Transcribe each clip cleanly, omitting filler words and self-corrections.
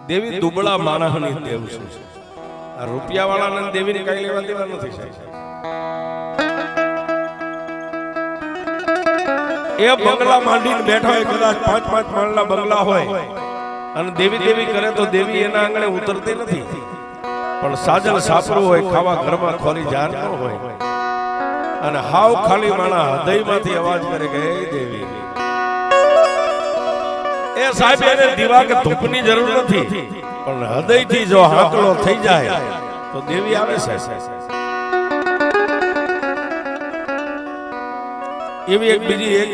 દેવી દુબળા માણસની દેવ છે. આ રૂપિયા વાળાને દેવીને કઈ લેવા દેવા નથી સાહેબ. એ બંગલા માંડીને બેઠા હોય, કદાચ 5-5 માળના બંગલા હોય અને દેવી દેવી કરે તો દેવી એના આંગણે ઉતરતી નથી. પણ સાજલ સાપરું હોય, ખાવા ઘરમાં ખોરી જાર ન હોય અને હાવ ખાલી માણા હૃદયમાંથી અવાજ કરે કે હે દેવી. એ સાહેબ એને દીવા કે ધૂપની જરૂર નથી, પણ હૃદયથી જો હાકલો થઈ જાય તો દેવી આવે છે. એવી એક બીજી એક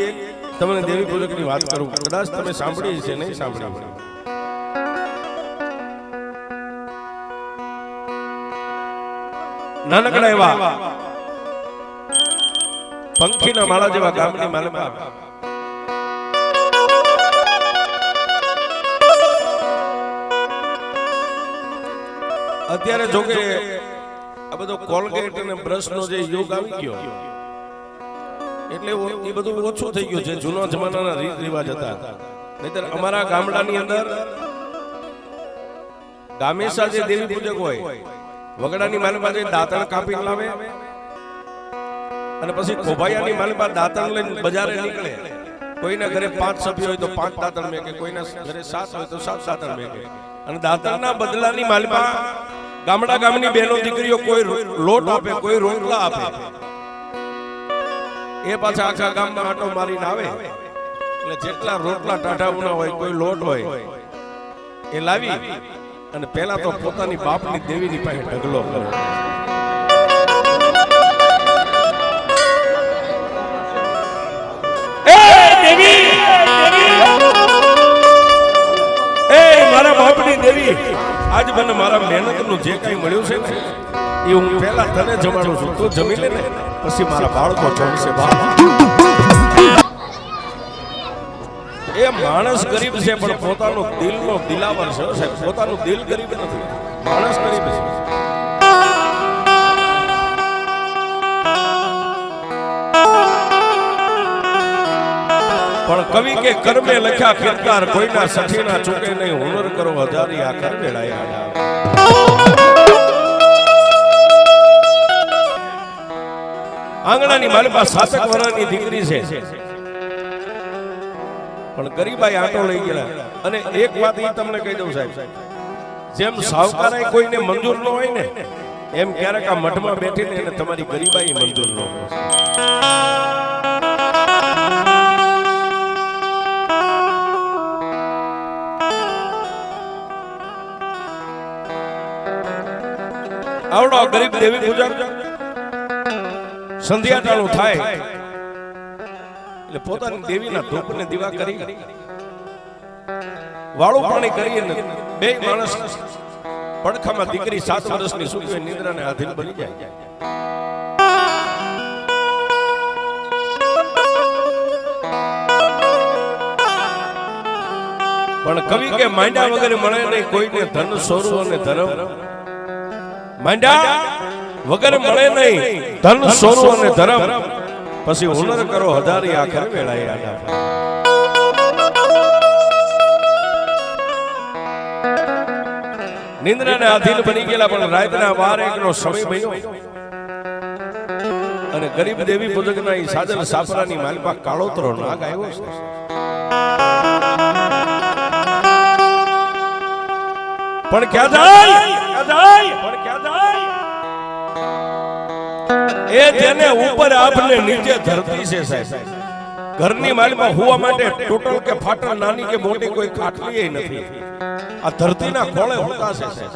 તમને દેવી પૂજકની વાત કરું, કદાચ તમે સાંભળી છે, નહીં સાંભળી. નાનકડા એવા પંખીના માળા જેવા ગામની માલમાં અત્યારે જોકે આ બધો કોલગેટ અને બ્રશ નો જે યુગ આવી ગયો એટલે એ બધું ઓછું થઈ ગયું છે. જૂના જમાનાના રીત રિવાજ હતા. નહીતર અમારા ગામડાની અંદર ગામેશા જે દેવી પૂજક હોય, વગડાની માલમાં જે દાંતણ કાપી લાવે અને પછી ખોભાયાની માલમાં દાંતણ લઈને બજારે નીકળે. કોઈના ઘરે 5 સભ્યો હોય તો 5 દાંતણ મેકે, કોઈના ઘરે 7 હોય તો 7 દાંતણ મેકે. અને દાંતણના બદલાની માલમાં ગામડા ગામની બહેનો દીકરીઓ કોઈ લોટ આપે, કોઈ રોટલા આપે. એ પાછા આખા ગામમાં આટો મારીને આવે એટલે જેટલા રોટલા ટાઢાઉના હોય, કોઈ લોટ હોય એ લાવી અને પહેલા તો પોતાની બાપની દેવીની પાસે ઢગલો કરે. એ દેવી, એ મારા બાપની દેવી, આજ મને મારા મહેનતનું જે કઈ મળ્યું છે ને એ હું પહેલા તને જમાડું છું. તું જમી લે ને, પછી મારા બાળકો જમશે. એ માણસ ગરીબ છે પણ પોતાનું દિલનો દિલાવર છે સાહેબ. પોતાનું દિલ ગરીબ નથી, માણસ ગરીબ છે. પણ કવિ કે કર્મે લખ્યા કિરદાર, કોઈના સખીના ચૂકે નહીં. હુનર કરો હજારી આ કર વેળાયા. આંગણાની માલમાં 7 વર્ષની દીકરી છે પણ ગરીબાઈ આટો લઈ ગયા. અને એક વાત એ તમને કહી દઉં સાહેબ, જેમ સાવકારાઈ કોઈને મંજૂર ન હોય ને, એમ ક્યારેક આ મઠમાં બેઠીને એને તમારી ગરીબાઈ મંજૂર ન હોય. આવડો ગરીબ દેવી પૂજક સંધ્યાટાણું થાય એટલે પોતાની દેવીના ધૂપને દીવા કરી વાળું પાણી કરીને બે માણસ પડખામાં દીકરી 7 વર્ષની સૂકી નિદ્રાને આધીન બની જાય. પણ કવિ કે માંડ્યા વગર મળે નહીં કોઈને ધન સોરું અને ધર્મ. માંડ્યા વગર મળે નહીં ધન સોરું અને ધર્મ, પછી હુનર કરો હજારી આખર વેળાયા. નિંદ્રાને આધીન બની ગયેલા પણ રાતના 12-1 નો સમય બન્યો અને ગરીબ દેવી પૂજકના ઈ સાજલ સાપરાની માલમાં કાળોતરો નાગ આવ્યો છે. પણ ક્યાં જાય, પણ ક્યાં જાય? એ જેને ઉપર આપને નીચે ધરતી છે સાહેબ. ઘરની માલમાં હોવા માટે ટોટલ કે ફાટલ નાની કે મોટી કોઈ ખાટલી નથી. આ ધરતીના ખોળે હોતા છે સાહેબ.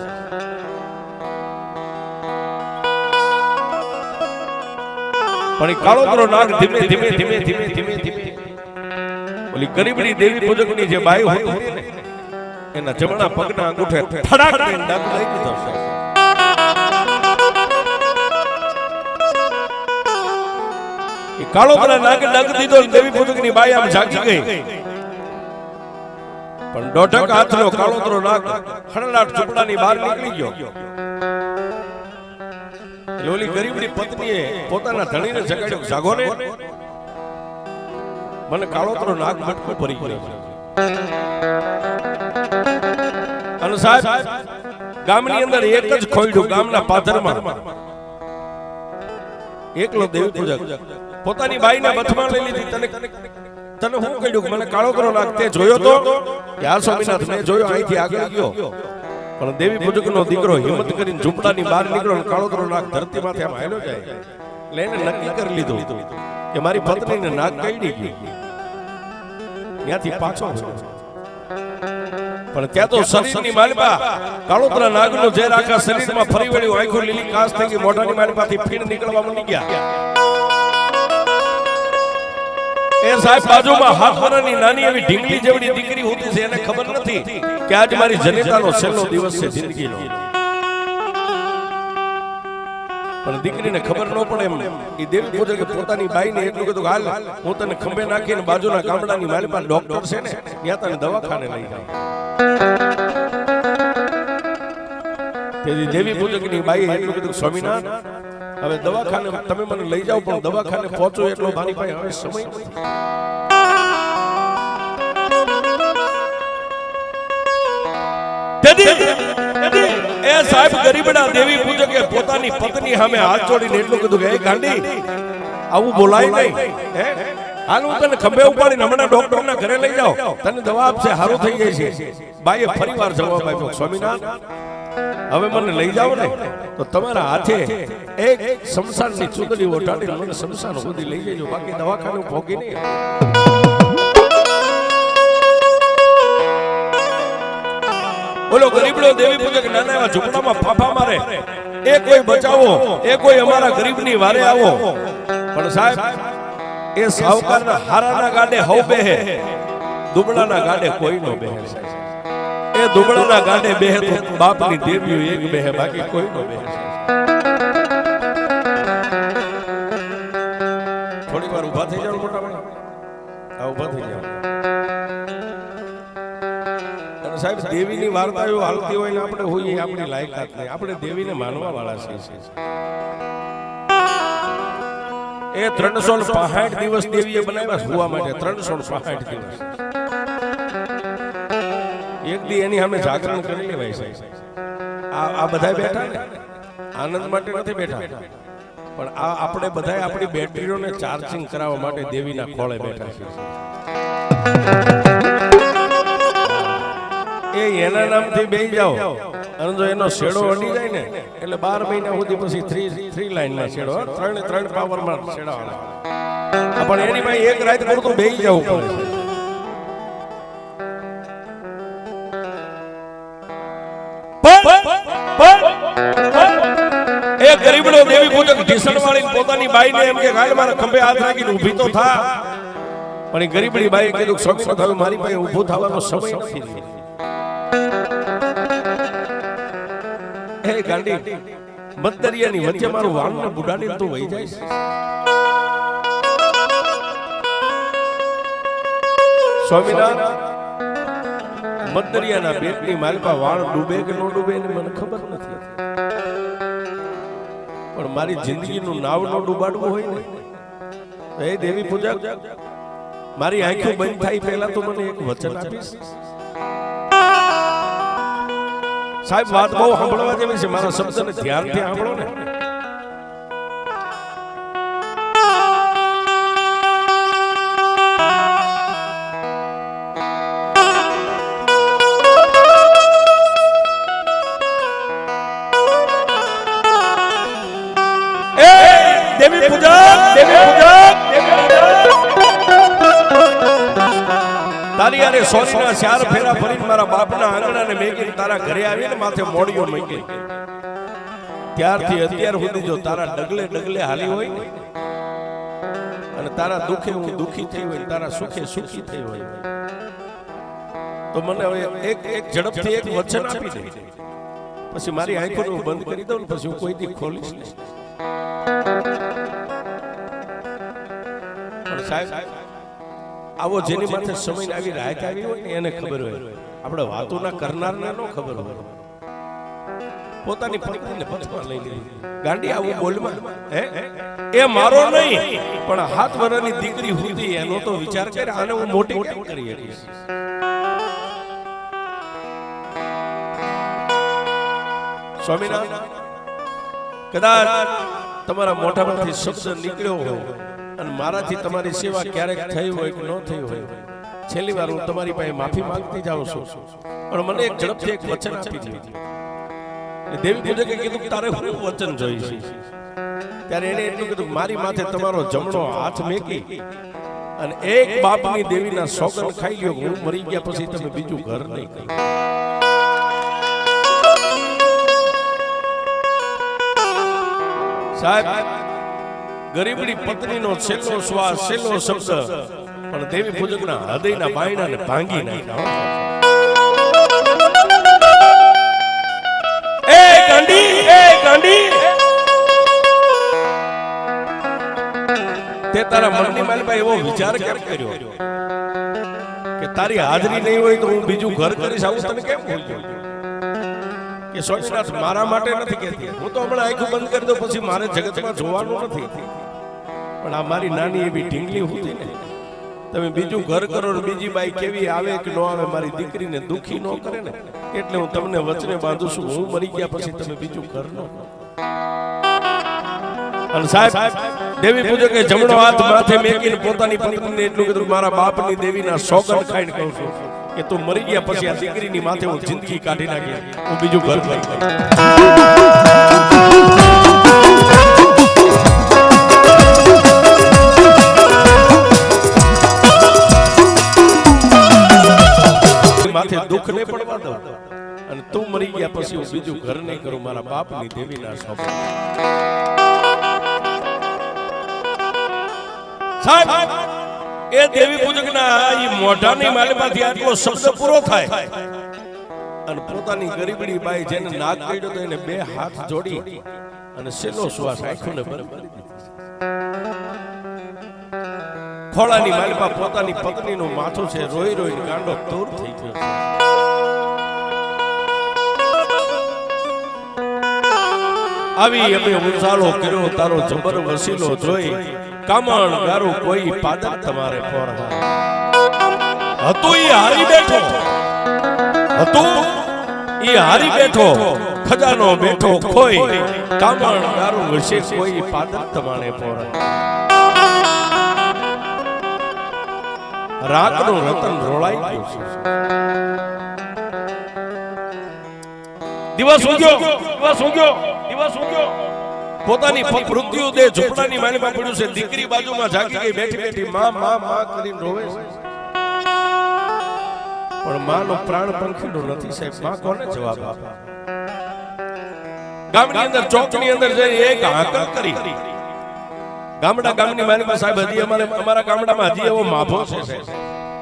પણ એ કાળોતરો નાગ ધીમે ધીમે ધીમે ધીમે ધીમે ધીમે ઓલી ગરીબની દેવી પૂજકની જે બાઈ હોતી ને એના જમણા પગના અંગૂઠે ફડાક દઈને ડાઘ લઈ દીધો છે. એ કાળોતરા નાગ ડાઘ દીધો, દેવી પૂજકની બાઈ આમ જાગી ગઈ. પણ દોઢક હાથનો કાળોતરો નાગ ખડલાટ ઝૂંપડાની બહાર નીકળી ગયો. ઓલી ગરીબની પત્નીએ પોતાના ધણીને જગાડ્યો, જાગો ને, મને કાળોતરો નાગ મટકો ભરી ગયો. અને સાહેબ ગામની અંદર એક જ ખોયડું ગામના પાદરમાં એકલો દેવી પૂજક પોતાની બાઈને બથમાં લઈ લીધી. તને હું કહ્યું મને કાળો કરો લાગતે જોયો તો યાર સ્વામીનાથ મેં જોયો અહીંથી આગળ ગયો પણ દેવી પૂજકનો દીકરો હિંમત કરીને ઝૂંપડાની બહાર નીકળ્યો કાળો કરો નાગ ધરતી માથે આમ હાલ્યો જાય એટલે એને નક્કી કરી લીધું કે મારી પત્નીને નાગ કઈડી ગઈ ત્યાંથી પાછો પણ ત્યાં તો શરીરની માલિપા કાળોતરા નાગનો ઝેર આખા શરીરમાં ફરી વળ્યું. આંખો લીલી કાસ થઈ ગઈ, મોઢાની માલિપાથી ફીણ નીકળવા માંડી ગયા. એ સાહેબ બાજુમાં હાથ વરાની નાની એવી ઢીંગલી જેવડી દીકરી હોતી છે એને ખબર નથી કે આજ મારી જનેતાનો છેલ્લો દિવસ છે જિંદગીનો. પણ દીકરીને ખબર ન પડે એમ એ દેવી પૂજકે પોતાની બાઈને એટલું કીધું હાલ હું તને ખંભે નાખીને બાજુના ગામડાની મારી પાસે ડોક્ટર છે ને ત્યાં તને દવાખાને લઈ જાય. તેથી દેવી પૂજકની બાઈએ એટલું કીધું સ્વામીનાથ હવે દવાખાને તમે મને લઈ જાઓ પણ દવાખાને પહોંચો એટલો મારી પાસે હવે સમય નથી. એ સાહેબ ગરીબડા દેવી પૂજકે પોતાની પત્ની સામે હાથ જોડીને એટલું કીધું કે એ ગાંડી આવું બોલાય નહીં. હાલ હું તને ખંભે ઉપાડીને હમણાં ડોક્ટરના ઘરે લઈ જાઓ તને દવા આપશે સારું થઈ જાય છે. બાઈએ ફરીવાર જવાબ આપ્યો સ્વામીનાથ હવે મને લઈ જાઓ ને તો તમારા હાથે એક શમશાનની ચૂંદડી ઓઢાડીને મને શમશાન સુધી લઈ જજો બાકી દવાખાને ભોગી નહીં. બોલો ગરીબડો દેવી પૂજક નાના એવા ઝૂંપડામાં ફાફા મારે એ કોઈ બચાવો એ કોઈ અમારા ગરીબની વારે આવો. પણ સાહેબ એ સાવકારના હારાના ગાડે હવ બેહે દુબળાના ગાડે કોઈ નો બેહે. એ દુબળાના ગાડે બેહે તો બાપની દેવીઓ એક બેહે બાકી કોઈ નો બેહે. થોડી વાર ઊભા થઈ જાવ મોટા ભાઈ ઊભા થઈ જાવ. સાહેબ દેવીની વાર્તાઓ હાલતી હોય ને આપણે હોઈએ આપણી લાયકાત નહીં. આપણે દેવીને માનવા વાળા છીએ. એ 365 દિવસ દેવીએ બનાવ્યા સુવા માટે 365 દિવસ. એક દી એની સામે જાગરણ કરી લેવાય છે. આ બધા બેઠા ને આનંદ માટે નથી બેઠા પણ આ આપણે બધા આપણી બેટરીઓને ચાર્જિંગ કરાવવા માટે દેવીના ખોળે બેઠા છીએ. એના નામથી બેસી જાઓ અને જો એનો શેડો અડી જાય ને એટલે 12 મહિના સુધી પછી 3 લાઈનમાં શેડો 3 પાવરમાં શેડાવાના. પણ એની પાસે એક રાત પૂરતું બેસી જવું પડે. એ ગરીબડો દેવી પૂજક ઢીસણ વાળી પોતાની બાઈને એમ કે ગાય મારા ખંભે હાથ રાખીને ઊભી તો થા. પણ એ ગરીબડી બાઈએ કીધું સ્વામીનાથ હવે મારી પાસે ઊભું થવાનો સમય નથી. હે ગાંડી મતદરિયાની વચ્ચે મારું વાળને બુડાડીને તું વહી જાય. સ્વામીનાથ મતદરિયાના પેટની માલપા વાળ ડૂબે કે ન ડૂબે એને મને ખબર નથી પણ મારી જિંદગીનું નાવ ન ડૂબાડવું હોય ને હે દેવી પૂજક મારી આંખો બંધ થાય પહેલા તો મને એક વચન આપીશ. સાહેબ વાત બહુ સાંભળવા જેવી છે. મારા શબ્દને ધ્યાનથી સાંભળો ને. દેવી પૂજક તારી યારે સોનીના ચાર ફેરા ફરીને મારા બાપના આંગણાને મેકીને તારા ઘરે આવીને માથે મોડીઓ મૂકી ત્યારથી અત્યાર સુધી જો તારા ડગલે ડગલે હાલી હોય ને અને તારા દુખે હું દુખી થઈ હોય તારા સુખે સુખી થઈ હોય તો મને હવે એક ઝડપથી એક વચન આપી દે પછી મારી આંખોને હું બંધ કરી દઉં ને પછી હું કોઈ દી ખોલીશ નહીં. પણ સાહેબ આવો જેની માથે સમય આવી રાહત આવી હોય ને એને ખબર હોય. આપણે વાતોના કરનારને ન ખબર હોય. પોતાની પત્નીને પથમાં લઈ લીધી ગાંડી આવું બોલમાં એ મારો નહીં પણ 7 વર્ષની દીકરી હતી એનો તો વિચાર કરે આને હું મોટી કેમ કરી શકીશ. સ્વામિનારાયણ કદાચ તમારા મોઢામાંથી શબ્દ નીકળ્યો હોય અને મારાથી તમારી સેવા ક્યારેક થઈ હોય કે ન થઈ હોય, છેલ્લી વાર હું તમારી પાસે માફી માંગતી જાઉં છું, પણ મને એક ઝડપથી એક વચન આપી દીધું. દેવી પૂજકે કીધું તારે શું વચન જોઈશે? ત્યારે એને એટલું કીધું મારી માથે તમારો જમણો હાથ મેકી અને એક બાપની દેવીના સોગંદ ખાઈ લ્યો, હું મરી ગયા પછી તમે બીજું ઘર નહીં કરો. સાહેબ ગરીબડી પત્નીનો છેલ્લો શ્વાસ, છેલ્લો શબ્દ પણ દેવી પૂજકના હૃદયના બાયણાને ભાંગી નાખ્યા. એ ગાંડી તે તારા મનની માલમાં એવો વિચાર કેમ કર્યો કે તારી હાજરી નહીં હોય તો હું બીજું ઘર કરીશ? આવું તને કેમ બોલ્યો? કે સ્વામિનાથ મારા માટે નથી કહેતી, હું તો હમણાં આંખું બંધ કરી દઉં પછી મારે જગતમાં જોવાનું નથી, પણ આ મારી નાની એવી ઢીંગલી હતી ને, તમે બીજું ઘર કરો ને બીજી બાઈ કેવી આવે કે ન આવે મારી દીકરીને દુખી ન કરે ને, એટલે હું તમને વચને બાંધું છું, હું મરી ગયા પછી તમે બીજું ઘર ન કરો. અને સાહેબ દેવી પૂજકે જમણો હાથ માથે મેકીને પોતાની પત્નીને એટલું કીધું મારા બાપની દેવીના સોગંદ ખાઈને કહું છું કે તું મરી ગયા પછી આ દીકરીની માથે હું જિંદગી કાઢી નાખી, હું બીજું ઘર લઈ માથે દુઃખ નહીં પડવા દઉં, અને તું મરી ગયા પછી હું બીજું ઘર નહીં કરું મારા બાપની દેવીના સોગંદ. સાહેબ એ દેવી પૂજકના ઈ મોઢાની માલમાંથી આટલો શબ્દ પૂરો થાય અને પોતાની ગરીબડી બાઈ જેને નાક કાઢ્યો તો એને બે હાથ જોડી અને છેલ્લો શ્વાસ આંખોને બંધ કરી દીધો. ખોળાની માલમાં પોતાની પત્નીનું માથું છે રોઈ રોઈને ગાંડો તૂર થઈ ગયો છે. આવી અમે ઉસાળો કર્યો તારો જબર વસીલો જોઈ, કામણ ગારું કોઈ પાદર તમારે પર હતું ઈ હારી બેઠો, હતું ઈ હારી બેઠો, ખજાનો બેઠો ખોઈ, કામણ ગારું વસે કોઈ પાદર તમારે પર. રાતનું રતન રોળાઈ ગયું છે. દિવસ ઉગ્યો, દિવસ ઉગ્યો, દિવસ ઉગ્યો. પોતાની મૃત્યુ દે ઝૂંપડાની માલીમાં પડ્યું છે. દીકરી બાજુમાં જાગી ગઈ, બેઠી બેઠી માં માં માં કરીને રોવે છે. પણ માનો પ્રાણ પંખીનો નથી સાહેબ. માં કોને જવાબ આપે? ગામની અંદર ચોકની અંદર જઈને એક હાકલ કરી. ગામની માલીમાં સાહેબ હજી અમારા ગામડામાં હજી એવો માભો છે.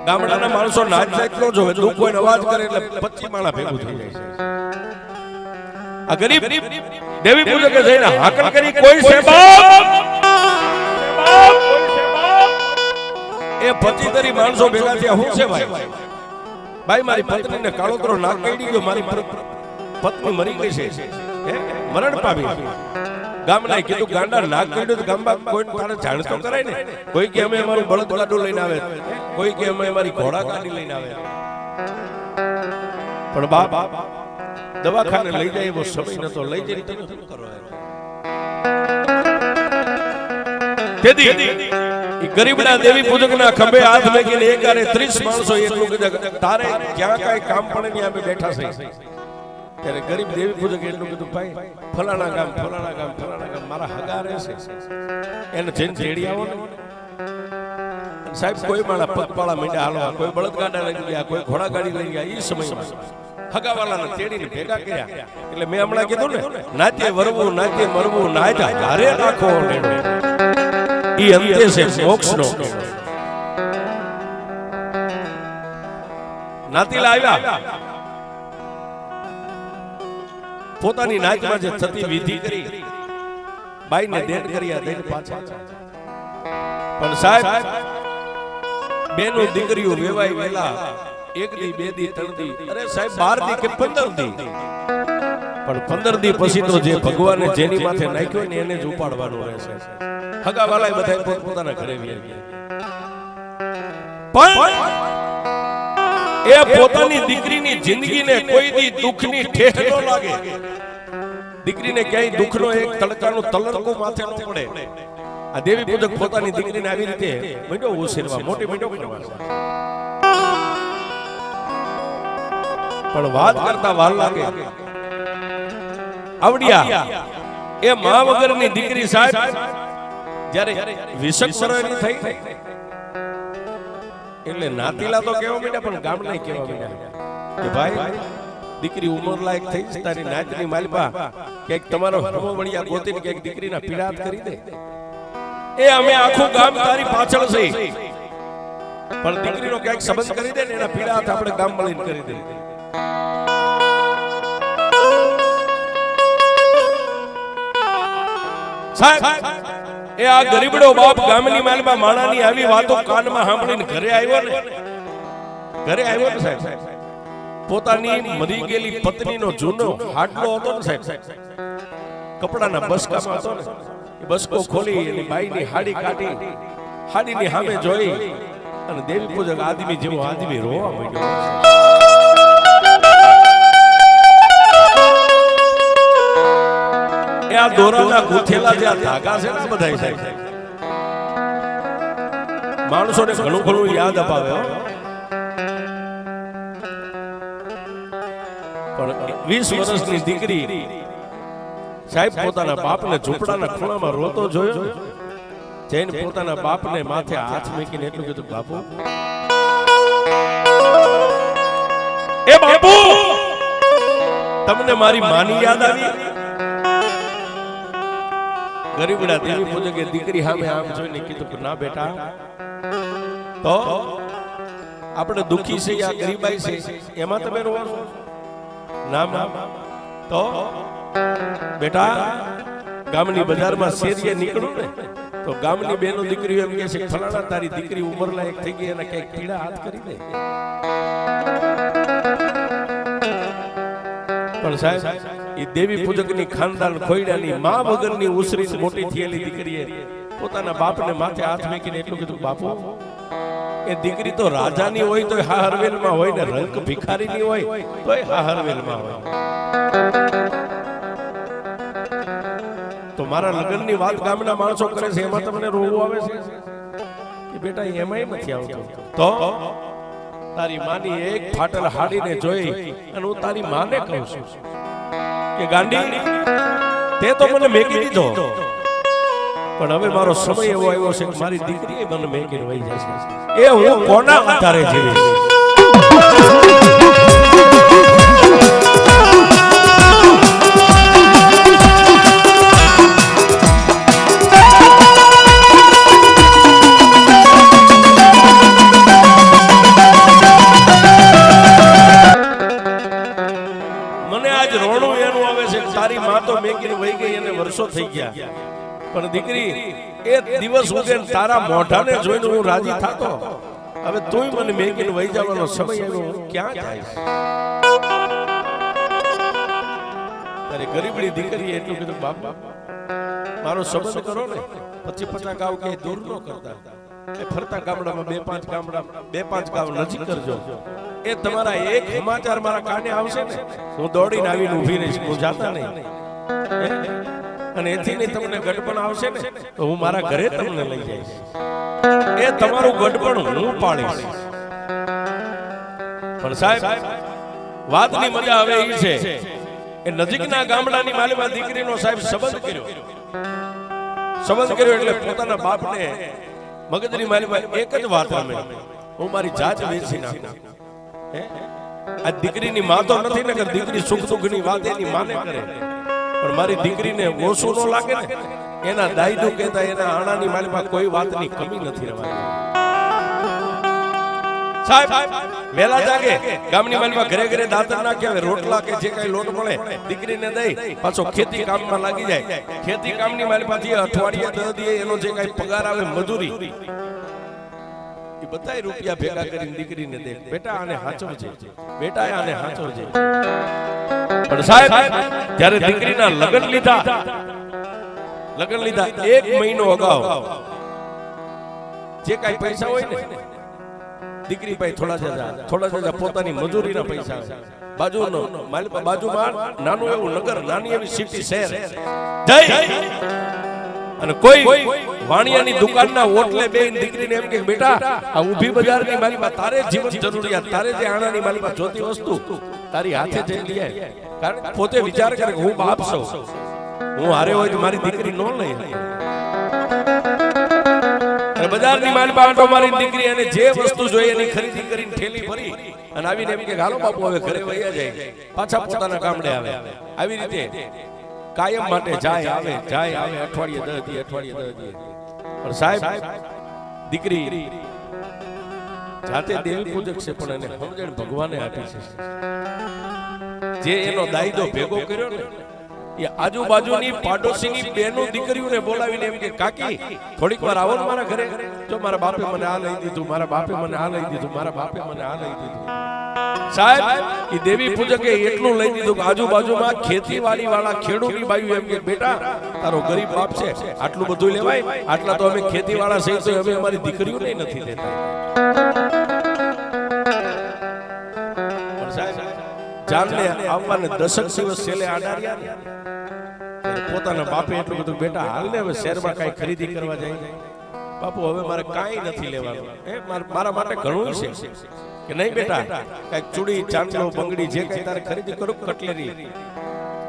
ગામડાના માણસો નાચ નાચ ન જોવે, દુઃખ કોઈ અવાજ કરે એટલે 25 માણા ભેગું થઈ જાય છે. આ ગરીબ દેવી પૂજકે જઈને હાકલ કરી, કોઈ છે બાપ? એ 25 માણસો ભેગા થયા. હું છે ભાઈ? ભાઈ મારી પત્નીને કાળોતરો નાક કાઢી ગયો, મારી પત્ની મરી ગઈ છે, મરણ પામી. ગામના કીધું ગાંડા નાક કાઢ્યું તો ગામમાં કોઈ તારે જાણતો કરાય ને. કોઈ કે અમે અમારું બળદ ગાડું લઈને આવે, કોઈ કે અમે અમારી ઘોડા ગાડી લઈને આવે. પણ બાપ દવાખાને લઈ જાય એવો સમય નતો. લઈ જઈને તમે શું કરો? તેથી ગરીબના દેવી પૂજકના ખંભે હાથ મૂકીને એકારે 30 માણસો એટલું કીધું તારે ક્યાં કાઈ કામ પડે ને અમે બેઠા છે. ત્યારે ગરીબ દેવી પૂજક એટલું કીધું ભાઈ ફલાણા ગામ મારા હગા રહેશે, એને જઈને તેડી આવો ને. સાહેબ કોઈ મારા પગપાળા મીંડા હાલવા, કોઈ બળદગાડા લઈ ગયા, કોઈ ઘોડાગાડી લઈ ગયા. એ સમયમાં હગાવાલાને તેડીને ભેગા કર્યા. એટલે મેં હમણાં કીધું ને, નાતે વરવું નાતે મરવું નાતા ધારે રાખો નેડો, ઈ અંતે છે મોક્ષનો. નાતીલા આવ્યા, પોતાની નાચમાં જે થતી વિધિ કરી, બાઈને દેન કર્યા, દેન પાછા. પણ સાહેબ બેનો દીકરીઓ વેવાઈ વેલા, 1 દી 2 દી 3 દી, અરે સાહેબ 12 દી કે 15 દી, પણ 15 દી પછી તો જે ભગવાને જેની માથે નાખ્યો ને એને જ ઉપાડવાનું રહેશે. હગાવાલાએ બધા પોતાના ઘરે ગયા. પણ એ પોતાની દીકરીની જિંદગીને કોઈ દી દુઃખની ઠેહ ન લાગે દીકરીને ક્યાંય દુઃખનો એક તડકાનું તલરકું માથે ન પડે. આ દેવી પૂજક પોતાની દીકરીને આવી રીતે મીંડો ઉછેરવા, મોટી મીંડો કરવા. પણ વાત કરતા વાર લાગે. આવડિયા એ મા વગરની દીકરી સાહેબ જ્યારે 20 વર્ષની થઈ એટલે નાતીલા તો કેવા મીંડા, પણ ગામના કેવા મીંડા કે ભાઈ દીકરી ઉંમર લાયક થઈ છે, તારી નાતની માલપા કે તમારો હમો વળિયા ગોતીને કે દીકરીના પીડાત કરી દે. એ અમે આખું ગામ તારી પાછળ છે, પણ દીકરીનો ક્યાંક સંબંધ કરી દે ને એના પીડાત આપણે ગામ મળીને કરી દે. સાહેબ એ આ ગરીબડો બાપ ગામની માલમાં માણાની આવી વાતો કાનમાં સાંભળીને ઘરે આવ્યો ને સાહેબ, પોતાની મરી ગયેલી પત્નીનો જૂનો હાડલો હતો ને સાહેબ, કપડાના બસકામાં હતો ને, એ બસકો ખોલી એની બાઈની હાડી કાઢી, હાડીની સામે જોઈ અને દેવી પૂજક આદમી જેવો આદમી રોવા માંડ્યો. આ દોરાના ગૂંથેલા જે ધાગા છે ને બધાય સાહેબ માણસોને ઘણું ઘણું યાદ અપાવે. પણ 20 વર્ષની દીકરી સાહેબ પોતાના બાપને ઝૂંપડાના ખૂણામાં રોતો જોયો, જઈને પોતાના બાપને માથે હાથ મૂકીને એટલું કીધું, બાપુ એ બાપુ તમને મારી માની યાદ આવી? ગરીબડા દેવી પૂજકે દીકરી સામે આમ જોઈને કીધું કે ના બેટા, તો આપણે દુખી છે, આ ગરીબાઈ છે એમાં તમે રોવો છો? ના તો બેટા ગામની બજારમાં શેરીએ નીકળો ને તો ગામની બેનો દીકરીઓ એમ કહે છે ફલાણા તારી દીકરી ઉંમર લાયક થઈ ગઈ, એના કઈક પીડા હાથ કરી દે. પણ સાહેબ એ દેવી પૂજકની ખાનદાન ખોઈડાની મા વગરની ઉસરીને મોટી થયેલી દીકરીએ પોતાના બાપને માથે હાથ મૂકીને એટલું કીધું, બાપુ એ દીકરી તો રાજાની હોય તો હાહરવેલમાં હોય ને રંક ભિખારીની હોય તો હાહરવેલમાં હોય. તો મારા લગ્નની વાત ગામના માણસો કરે છે, એમાં તમને રોવું આવે છે કે બેટા એમાંય નથી આવતું? તો તારી માની એક ફાટલ હાડીને જોઈ અને હું તારી માને કહું છું કે ગાંડી તે તો મને મેકી દીધો, પણ હવે મારો સમય એવો આવ્યો છે કે મારી દીકરી મને મેકીને વહી જશે. એ હું કોના આધારે જીવીશ? તારી માં તો મેકીને વહી ગઈ અને વર્ષો થઈ ગયા, પણ દીકરી એ દિવસ ઉગે તારા મોઢાને જોઈને હું રાજી થાતો, હવે તું મને મેકીને વહી જવાનો સમય આવ્યો, હું ક્યાં જઈશ? તારી ગરીબડી દીકરી એટલું કીધું, બાપ મારો સંબંધ કરો ને, 25-50 ગાવ કે દૂર ન કરતા, એ ફરતા ગામડામાં 2-5 ગાવ નજીક કરજો. એ તમારા એક સમાચાર મારા કાને આવશે ને હું દોડીને આવીને ઊભી રહીશ, હું જાતા નહીં. અને એથી નહીં તમને ગઢપણ આવશે ને તો હું મારા ઘરે તમને લઈ જઈશ. એ તમારું ગઢપણ હું પાડીશ. પણ સાહેબ વાતની મજા હવે એ છે એ નજીકના ગામડાની માલીમાં દીકરીનો સાહેબ સંબંધ કર્યો એટલે પોતાના બાપને મગજની માલીમાં એક જ વાત રમે, હું મારી જાત વેચી નાખું. આ દીકરીની માં તો નથી ને કે દીકરી સુખ દુઃખની વાત એની માને કરે, પણ મારી દીકરીને ઓછું ન લાગે ને એના દાયદુ કહેતા એના આણાની માલીમાં કોઈ વાતની કમી નથી રહેવાની. સાહેબ વેલા જાગે ગામની માલીમાં ઘરે ઘરે દાતર નાખ્યા, રોટલા કે જે કઈ લોટ મળે દીકરીને દઈ પાછો ખેતી કામમાં લાગી જાય. ખેતી કામની માલીમાંથી અઠવાડિયે 10 દિવસ એનો જે કઈ પગાર આવે મજૂરી બધાય રૂપિયા ભેગા કરીને દીકરીને દે, બેટા આને હાચવજે, બેટા આને હાચવજે. પણ સાહેબ જ્યારે દીકરીના લગ્ન લીધા 1 મહિનો અગાઉ જે કઈ પૈસા હોય ને દીકરી પાસે થોડા જજા પોતાની મજૂરીના પૈસા બાજુનો માલપા બાજુમાં નાનું એવું નગર, નાની એવી સિટી શહેર જઈ અને કોઈ વાણિયાની દુકાનના ઓટલે બેન દીકરીને એમ કે બેટા આ ઊભી બજારની માલપા તારે જીવન જરૂરિયાત, તારે જે આણાની માલપા જોતી વસ્તુ તારી હાથે જઈ લઈ આય. કારણ પોતે વિચાર કરે કે હું બાપ છું, હું હારે હોય તો મારી દીકરી નો લઈ. બજારની માલપા આંટો મારી દીકરી અને જે વસ્તુ જોઈએ એની ખરીદી કરીને ઠેલી ભરી અને આવીને એમ કે હાલો બાપુ હવે ઘરે વયા જાય, પાછા પોતાના ગામડે આવે. આવી રીતે કાયમ માટે જાય આવે અઠવાડિયે 10 દી અઠવાડિયે 10 દી. પણ સાહેબ દીકરી જાતે દેવી પૂજક છે પણ એને સમજણ ભગવાને આપી છે. જે એનો દાયદો ભેગો કર્યો ને એ આજુબાજુની પાડોશીની બેનો દીકરીઓને બોલાવીને એમ કે કાકી થોડીક વાર આવો ને મારા ઘરે, જો મારા બાપે મને આ લઈ દીધું, મારા બાપે મને આ લઈ દીધું, મારા બાપે મને આ લઈ દીધું. સાહેબ એ દેવી પૂજકે એટલું લઈ દીધું કે આજુબાજુમાં ખેતીવાડી વાળા ખેડૂતની બાયુ એમ કે બેટા તારો ગરીબ બાપ છે, આટલું બધું લેવાય, આટલા તો અમે ખેતી વાળા છે તો અમે અમારી દીકરીઓને નથી દેતા. જાનને આવવાને 10 દિવસ છેલ્લે આડાર્યા પોતાના બાપે એટલું બધું બેટા હાલ ને હવે શહેરમાં કઈ ખરીદી કરવા જાય. બાપુ હવે મારે કાંઈ નથી લેવાનું, મારા માટે ઘણું છે કે નહીં બેટા, કઈક ચૂડી ચાંદલો બંગડી જે કઈ તારે ખરીદી કરું, કટલેરી.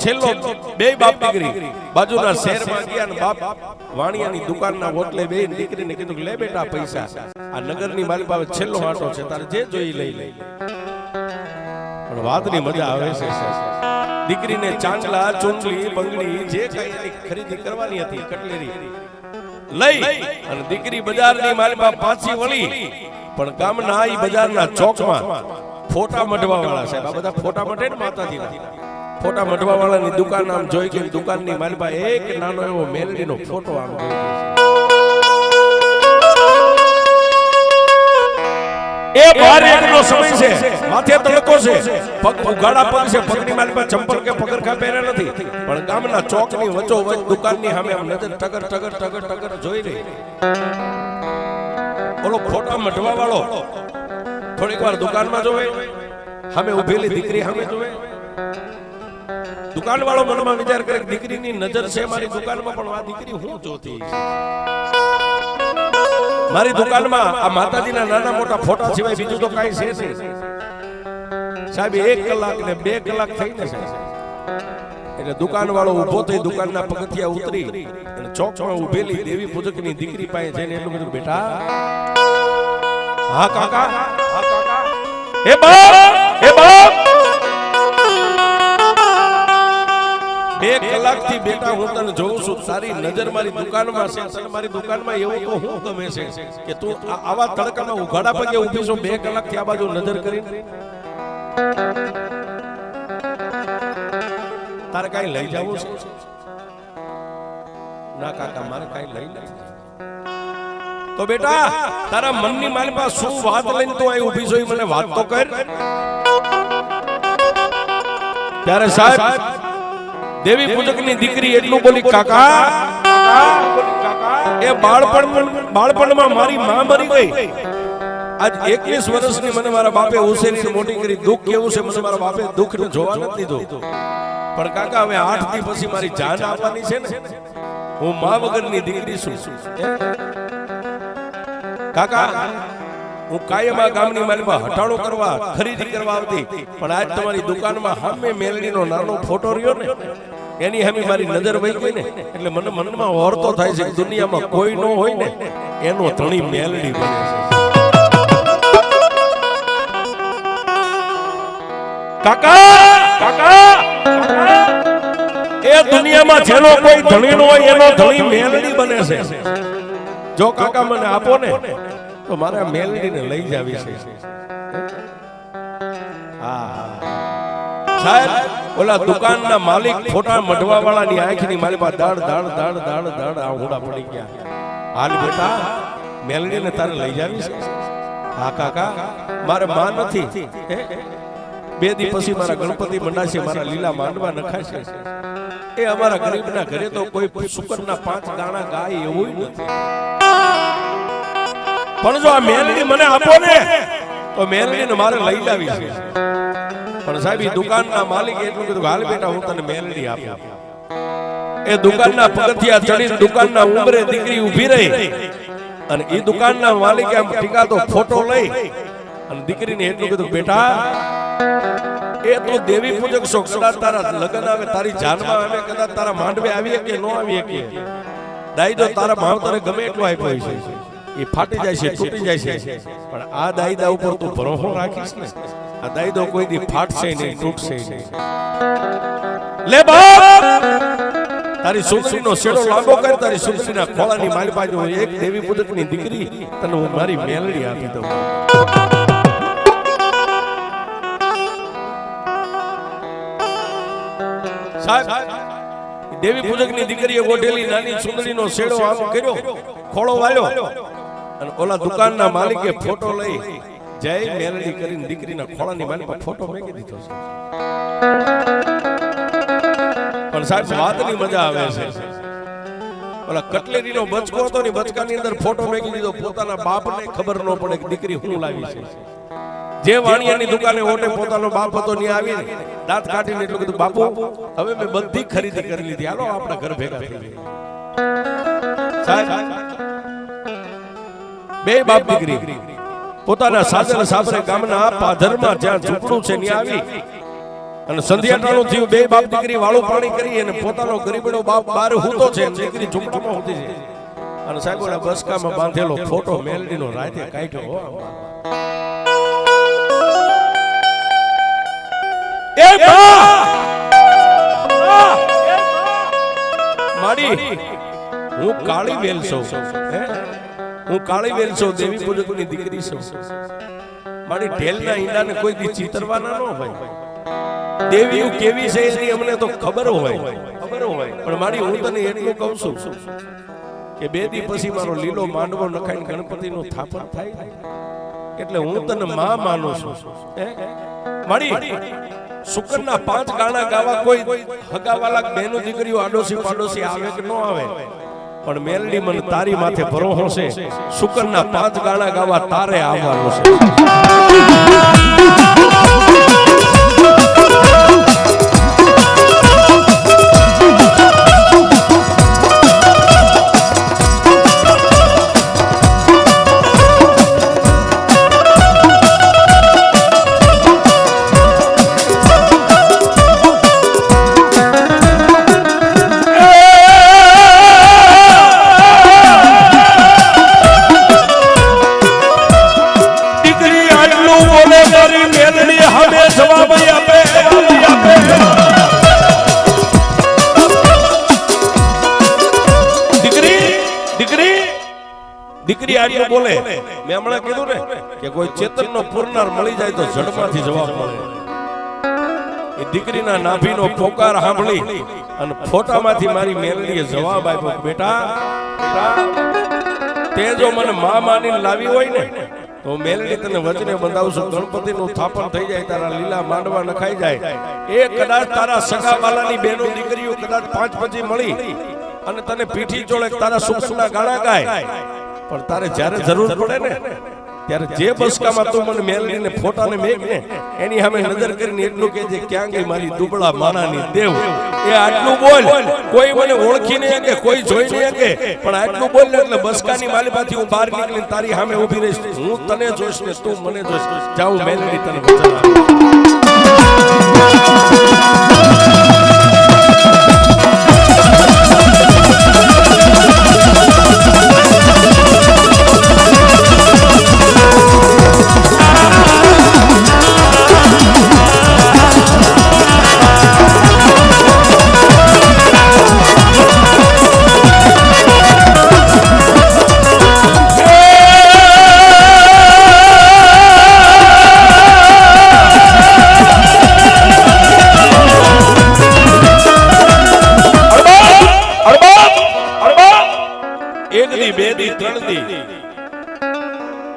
છેલ્લો બે બાપ દીકરી બાજુના શહેરમાં ગયા ને બાપ વાણિયાની દુકાનના ઓટલે બે દીકરીને કીધું લે બેટા પૈસા, આ નગરની મારી પાસે છેલ્લો આંટો છે, તારે જે જોઈ લઈ લે. પણ વાતની મજા આવે છે. દીકરીને ચાંદલા ચૂંટલી બંગડી જે કઈ ખરીદી કરવાની હતી કટલેરી લઈ અને દીકરી બજારની માલમાં પાછી વળી. પણ ગામના ઈ બજારના ચોકમાં ફોટા મઢવા વાળા સાહેબ, આ બધા ફોટા મઢે ને માતાજીના ફોટા મઢવા વાળાની દુકાન આમ જોઈ કે દુકાનની માલમાં એક નાનો એવો મેલડીનો ફોટો આમ એ બાર એકનો સમય છે, માથે તડકો છે, પગ ઉઘાડા પગ છે, પગની માલમાં ચંપલ કે પગરખા પહેર્યા નથી. પણ ગામના ચોકની વચ્ચો વચ્ચ દુકાનની સામે આમ નજર ટગર ટગર ટગર ટગર જોઈ રહી. ઓલો ફોટા મઢવા વાળો થોડીક વાર દુકાનમાં જોવે, સામે ઉભેલી દીકરી સામે જોવે. દુકાન વાળો મનમાં વિચાર કરે કે દીકરીની નજર છે મારી દુકાનમાં, પણ આ દીકરી હું જોતી મારી દુકાનમાં આ માતાજીના નાના મોટા ફોટા સિવાય બીજું તો કાંઈ છે નહીં. સાહેબ 1 કલાક ને 2 કલાક થઈ ને સાહેબ એટલે દુકાન વાળો ઉભો થઈ દુકાનના પગથિયા ઉતરી અને ચોકમાં ઉભેલી દેવી પૂજકની દીકરી પાસે જઈને એટલું કીધું બેટા હા કાકા હે બાપ 2 કલાકથી બેટા હું તને જોઉં છું, તારી નજર મારી દુકાનમાં છે, તને મારી દુકાનમાં એવું તો હું ગમે છે કે તું આવા તડકામાં ઉઘાડા પગે ઊભી છો 2 કલાકથી આ બાજુ નજર કરીને. તારે કઈ લઈ જવું છે? ના કાકા મારે કઈ લઈ નથી. તો બેટા તારા મનની મારી પાસે શું વાત લઈને તું અહીં ઊભી છો મને વાત તો કર. ત્યારે સાહેબ દેવી પૂજકની દીકરી એટલું બોલી કાકા એ બાળપણમાં મારી માં મરી ગઈ, આજ 21 વર્ષની મને મારા બાપે ઉછેરીને મોટી કરી. દુઃખ કેવું છે મને મારા બાપે દુઃખ ને જોવા નથી દીધું. પણ કાકા હવે 8 દી પછી મારી જાન આવવાની છે ને, હું માં વગરની દીકરી છું. કાકા હું કાયમ આ ગામની માલમાં હટાડો કરવા ખરીદી કરવા આવતી, પણ આજ તમારી દુકાનમાં સામે મેલડીનો નાનો ફોટો રહ્યો ને એની સામે મારી નજર વહી ગઈ ને એટલે મને મનમાં ઓરતો થાય છે કે દુનિયામાં કોઈ ન હોય ને એનો ધણી મેલડી બને છે. કાકા એ દુનિયામાં જેનો કોઈ ધણી ન હોય એનો ધણી મેલડી બને છે. જો કાકા મને આપો ને તો મારા મેલડીને લઈ જાવી છે. સાહેબ ઓલા દુકાનના માલિક ફોટા મઢવા વાળાની આંખની મારી પાસે દાડ દાડ દાડ દાડ દાડ આંગળા પડી ગયા. હાલ બેટા મેલડીને તારે લઈ જાવી છે? હા કાકા મારે માં નથી. 2 દી પછી મારા ગણપતિ મંડાશે, મારા લીલા માંડવા નખાશે. એ અમારા ગરીબના ઘરે તો કોઈ શુકરના 5 દાણા ગાય એવું નથી. પણ જો આ મેલડી મને આપો ને તો મેલડીને મારે લઈ જાવી છે. પણ સાહેબ એ દુકાનના માલિકે એટલું કીધું હાલ બેટા હું તને મેલડી આપું. એ દુકાનના પગથિયા ચડીને દુકાનના ઉંબરે દીકરી ઊભી રહી અને એ દુકાનના માલિકે આમ ટીકાતો ફોટો લઈ અને દીકરીને એટલું કીધું બેટા એ તો દેવી પૂજક છો, કદાચ તારા લગ્ન આવે, તારી જાનમાં આવે, કદાચ તારા માંડવે આવીએ કે ન આવીએ કે દાયદો તારા માવતરે ગમે એટલો આપ્યો છે એ ફાટી જાય છે, તૂટી જાય છે, પણ આ દાયદા ઉપર તું ભરોસો રાખીશ ને, આ દાયદો કોઈ દી ફાટશે નહીં, તૂટશે નહીં. લે બાપ તારી સુરસીનો શેડો લાંબો કર, તારી સુરસીના ખોળાની મારી બાજુ એક દેવી પૂજકની દીકરી તને હું મારી મેલડી આપી દઉં. સાહેબ દેવી પૂજકની દીકરીએ ગોઠેલી નાની સુંદરીનો શેડો આમ કર્યો, ખોળો વાળ્યો અને ઓલા દુકાનના માલિકે ફોટો લઈ જય મેલડી કરીને દીકરીના ખોળાની માલિક ફોટો મેકી દીધો છે. પણ સાહેબ વાતની મજા આવે છે. ઓલા કટલેરીનો બચકો હતો ને, બચકાની અંદર ફોટો મેકી દીધો. પોતાના બાપને ખબર ન પડે કે દીકરી શું લાવી છે. જે વાણિયાની દુકાને ઓટે પોતાનો બાપ હતો ને આવીને દાંત કાઢીને એટલું કીધું બાપુ હવે મેં બધી ખરીદી કરી લીધી, હાલો આપણા ઘર ભેગા થઈ ગયા. સાહેબ બે બાપ દીકરી પોતાના સાસરે સાસરે ગામના પાધરમાં જ્યાં ઝૂંપડું છે ત્યાં આવી અને સંધ્યાટાણું થયું. બે બાપ દીકરી વાળું પાણી કરી અને પોતાનો ગરીબડો બાપ બહાર હૂતો છે, દીકરી ઝૂંપડામાં હૂતી છે. અને સાહેબ ઓલા બસકામાં બાંધેલો ફોટો મેલડીનો રાતે કાઢ્યો. માડી હું કાળી વેલ છું, હું કાળી વેલ છું, દેવી પૂજકની દીકરી છું. મારી ઢેલના ઈંડાને કોઈ દી ચિતરવાના ન હોય. દેવીઓ કેવી છે એની અમને તો ખબર હોય, પણ મારી હું તને એટલું કહું છું કે બે દી પછી મારો લીલો માંડવો નખાઈને ગણપતિનું થાપણ થાય એટલે હું તને માં માનું છું. મારી શુકરના 5 ગાણા ગાવા કોઈ હગાવાલા બહેનો દીકરીઓ આડોશી પાડોશી આવે કે ન આવે, પણ મેલડી મને તારી માથે ભરોસો છે. શુકરના 5 ગાણા ગાવા તારે આવવાનું છે. દીકરી આટલું બોલે. મેં હમણાં કીધું ને કે કોઈ ચેતનનો પૂરનાર મળી જાય તો જડમાંથી જવાબ મળે. એ દીકરીના નાભીનો પોકાર સાંભળી અને ફોટામાંથી મારી મેલડીએ જવાબ આપ્યો, બેટા તે જો મને માં માનીને લાવી હોય ને તો મેલડી તને વચને બંધાવશું. ગણપતિનું થાપણ થઈ જાય, તારા લીલા માંડવા નખાઈ જાય. એ કદાચ તારા સગાવાલાની બેનો દીકરીઓ કદાચ 5 પછી મળી અને તને પીઠી ચોળે તારા સુકરના ગાણા ગાય, પણ તારે જ્યારે જરૂર પડે ને ત્યારે જે બસકામાં તું મને મેલડીને ફોટાને મેક ને એની સામે નજર કરીને એટલું કે જે ક્યાં ગઈ મારી દુબળા માનાની દેવ. એ આટલું બોલ, કોઈ મને ઓળખી નહીં કે કોઈ જોઈ નહીં કે, પણ આટલું બોલ ને એટલે બસકાની માલિપાથી હું બહાર નીકળીને તારી સામે ઊભી રહીશ. હું તને જોઈશ ને તું મને જોઈશ. જાઉં મેલડી તને વચન આપું.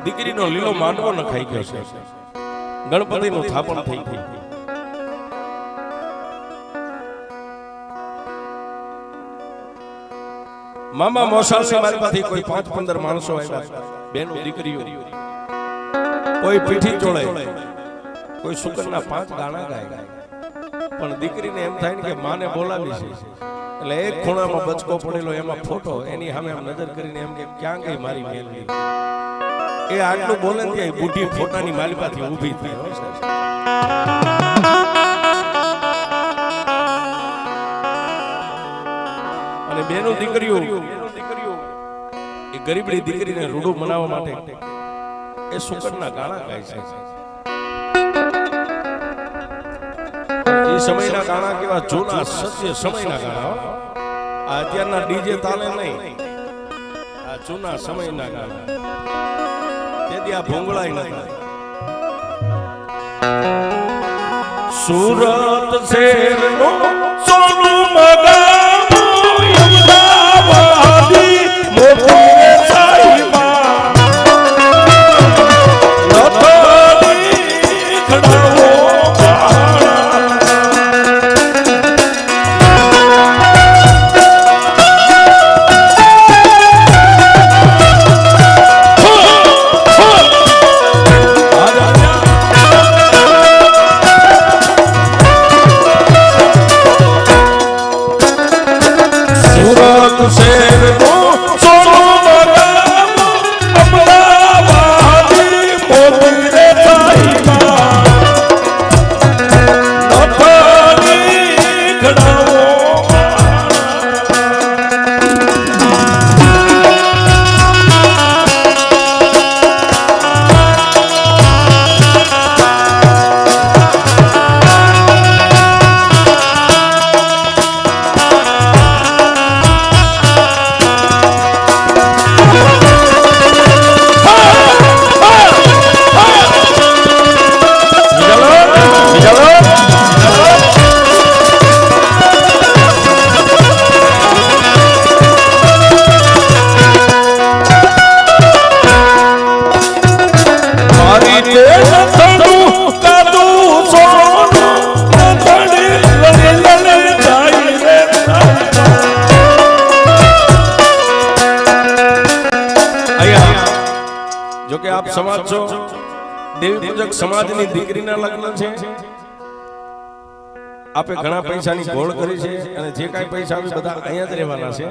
દીકરીનો લીલો માંડવો નખાઈ ગયો છે, ગણપતિનું થાપણ થઈ ગયું. મામા મોસાળની મારી પાસે કોઈ 5-15 માણસો આવ્યા, બેનો દીકરીઓ, કોઈ પીઠી ચોળે કોઈ શુકરના 5 ગાણા ગાય, પણ દીકરીને એમ થાય ને કે માને બોલાવી છે, એટલે એક ખૂણામાં બચકો પડેલો એમાં ફોટો, એની સામે આમ નજર કરીને એમ કે ક્યાં ગઈ મારી મેલડી. એ આટલું બોલે ને ત્યાં બુઢી ફોટાની માલિપાથી ઊભી થાય. અને બેનો દીકરીઓ એ ગરીબડી દીકરીને રૂડું મનાવવા માટે એ શુકરના ગાણા ગાય છે. એ સમયના ગાણા કેવા જૂના સત્ય સમયના ગાણા, આ અત્યારના ડીજે તાલે નહીં, આ જૂના સમયના ગાણા. તેથી આ ભોંગળાય નથી. સુરત શહેરનો સોનું મગામ અમદાવાદી મોતી રે સાઈબા નથડી ખડાવો સમાજ છો, દેવી પૂજક સમાજની દીકરીના લગ્ન છે. આપે ઘણા પૈસાની ગોળ કરી છે અને જે કાંઈ પૈસા આવી બધા અહીંયા જ રહેવાના છે.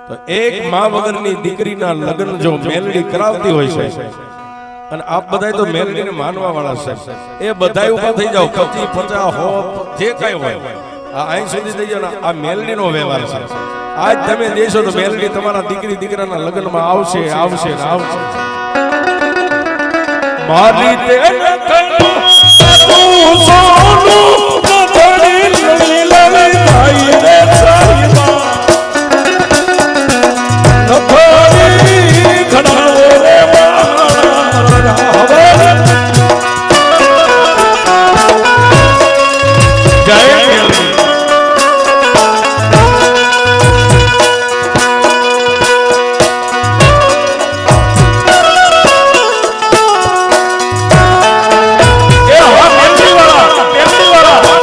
તો એક માં વગરની દીકરીના લગ્ન જો મેલડી કરાવતી હોય છે અને આપ બધાય તો મેલડીને માનવા વાળા છે, એ બધાય ઉભા થઈ જાવ. 25, 50 હો જે કાંઈ હોય આ અહીં સુધી થઈ જાવ. આ મેલડીનો વ્યવહાર છે. આજ તમે દેશો તો મેલડી તમારા દીકરી દીકરાના લગ્નમાં આવશે આવશે ને આવશે. મારી તે તું સોનું નથડી લલી લલી ભાઈ રે સાઈબા નથડી ખડાવો રે મારા હવે જય મેલડી. મેલડી વાળા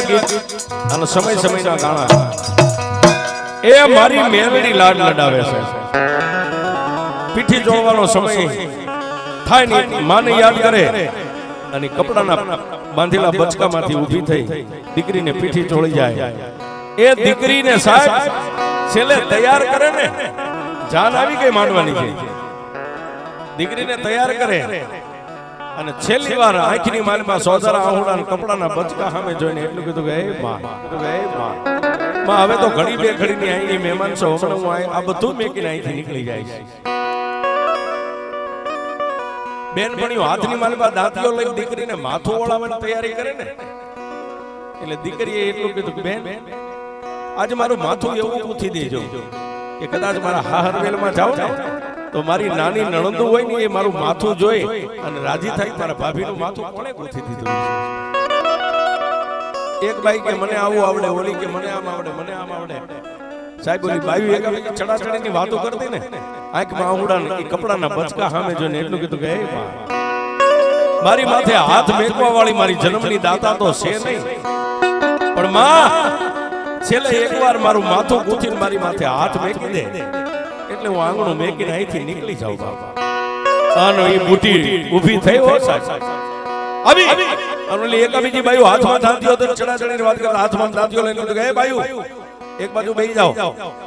ગીત અને સમય સમયના ગાણા એ મારી મેલડી લાડ લડાવે છે. પીઠી જોડવાનો સમય થાય ને માને યાદ કરે અને કપડાના બાંધેલા બચકામાંથી ઊભી થઈ દીકરીને પીઠી ચોળી જાય. એ દીકરીને સાહેબ છેલ્લે તૈયાર કરે ને, જાન આવી ગઈ માંડવાની છે, દીકરીને તૈયાર કરે અને છેલ્લી વાર આંખની માલમાં સોદરા આહુડા કપડાના બચકા સામે જોઈને એટલું કીધું કે હે માં, માં હવે તો ઘડી બે ઘડીની આઈની મહેમાન છો, હમણાં હું આ બધું મેકીને અહીંથી નીકળી જાય છે. બેનપણીઓ હાથની માલમાં દાંતીઓ લઈને દીકરીને માથું ઓળાવવાની તૈયારી કરે ને, એટલે દીકરીએ એટલું કીધું કે બેન આજે મારું માથું એવું પૂછી દેજો કે કદાચ મારા હાહરવેલમાં જાવ ને તો મારી નાની નણંદુ હોય ને એ મારું માથું જોઈ અને રાજી થાય, મારા ભાભીનું માથું કોણે ગોથી દીધું. એક બાઈ કે મને આવું આવડે, ઓલી કે મને આમ આવડે, મને આમ આવડે. સાહેબ ઓલી બાઈ એકાબીજી ચડાચડીની વાતો કરતી ને, આંખમાં આહુડા ને કપડાના બચકા સામે જોઈને એટલું કીધું કે હે માં, મારી માથે હાથ મેકવા વાળી મારી જન્મની દાતા તો છે નહીં, પણ માં છેલ્લે એકવાર મારું માથું ગૂંથીને મારી માથે હાથ મેકી દે એટલે હું આંગણું મેકીને અહીંથી નીકળી જાઉં. બાપા આનો એ બુટી ઊભી થઈ હો સાહેબ. આવી અને એકાબીજી બાઈઓ હાથમાં દાંતીઓ તો ચડાચડીની વાત કરતા હાથમાં દાંતીઓ લઈને કીધું કે હે બાઈઓ એક બાજુ બેસી જાઓ,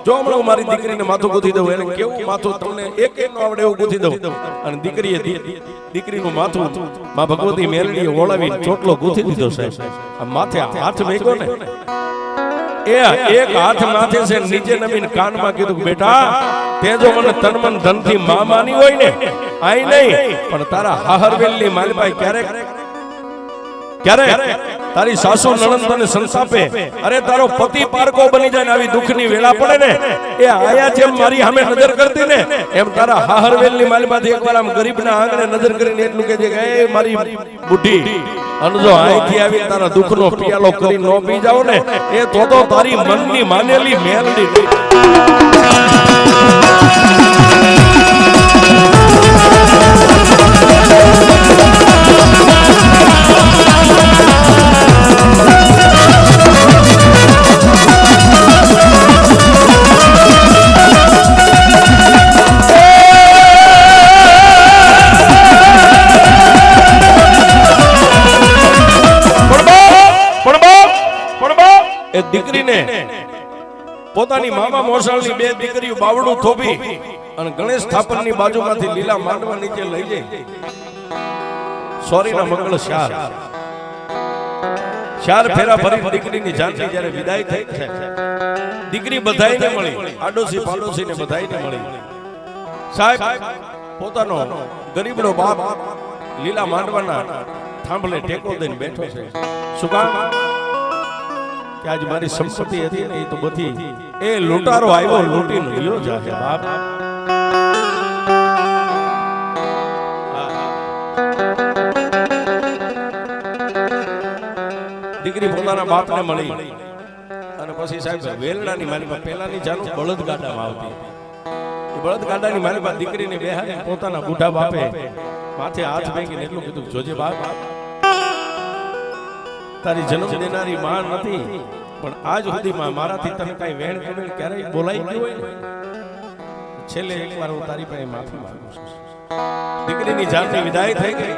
જો હમણાં હું મારી દીકરીને માથું ગૂંથી દઉં, એને કેવું માથું તમને એક એક નો આવડે એવું ગૂંથી દઉં. અને દીકરીનું માથું માં ભગવતી મેલડીએ ઓળાવી ચોટલો ગૂંથી દીધો સાહેબ. આ માથે હાથ મેક્યો ને, એ એક હાથ માથે છે નીચે નમીન કાનમાં કીધું કે બેટા તે જો મને તન મન ધન થી માં માની હોય ને આઈ નહીં, પણ તારા હાહરવેલની માલભાઈ ક્યારેક તારી સાસુ નણંદ તને સંસાપે, અરે તારો પતિ પારકો બની જાય ને આવી દુઃખની વેળા પડે ને, એ આયા જેમ મારી સામે નજર કરતી ને એમ તારા હાહરવેલની માલમાંથી એકવાર આમ ગરીબના આંગણે નજર કરીને એટલું કહેજે કે એ મારી બુઢી અને જો અહીંથી આવી તારા દુઃખનો પિયાલો કરી ન પી જાવ ને એ તો તારી મનની માનેલી મેલડી. દીકરીને પોતાની મામા મોસાળની બે દીકરીઓ બાવડું થોભી અને ગણેશ સ્થાપનની બાજુમાંથી લીલા માંડવા નીચે લઈ જઈ સોરીના મંગળ ચાર ફેરા ફરી દીકરીની જાનથી જ્યારે વિદાય થઈ છે, દીકરી બધાઈને મળી, આડોશી પાડોશીને બધાઈને મળી. સાહેબ પોતાનો ગરીબનો બાપ લીલા માંડવાના થાંભલે ટેકો દઈને બેઠો છે. શું કામ કે આજ મારી સંપત્તિ હતી ને એ તો બધી એ લૂંટારો આવ્યો લૂંટીને ગયો જાહે બાપ. દીકરી પોતાના બાપને મળી અને પછી સાહેબ વેલડાની માલિકા પહેલાની જાનું બળદગાડામાં આવતી, એ બળદગાડાની માલિકા દીકરીને બેહાડી પોતાના બુઢા બાપે માથે હાથ મેકીને એટલું કીધું જોજે બાપ, તારી જન્મ દેનારી માં નથી પણ આજ સુધીમાં મારાથી તને કઈ વેણ કમેલ ક્યારેય બોલાઈ ગયું હોય ને, છેલ્લે એકવાર હું તારી પાસે માફી માંગુ છું. દીકરીની જાનની વિદાય થઈ ગઈ.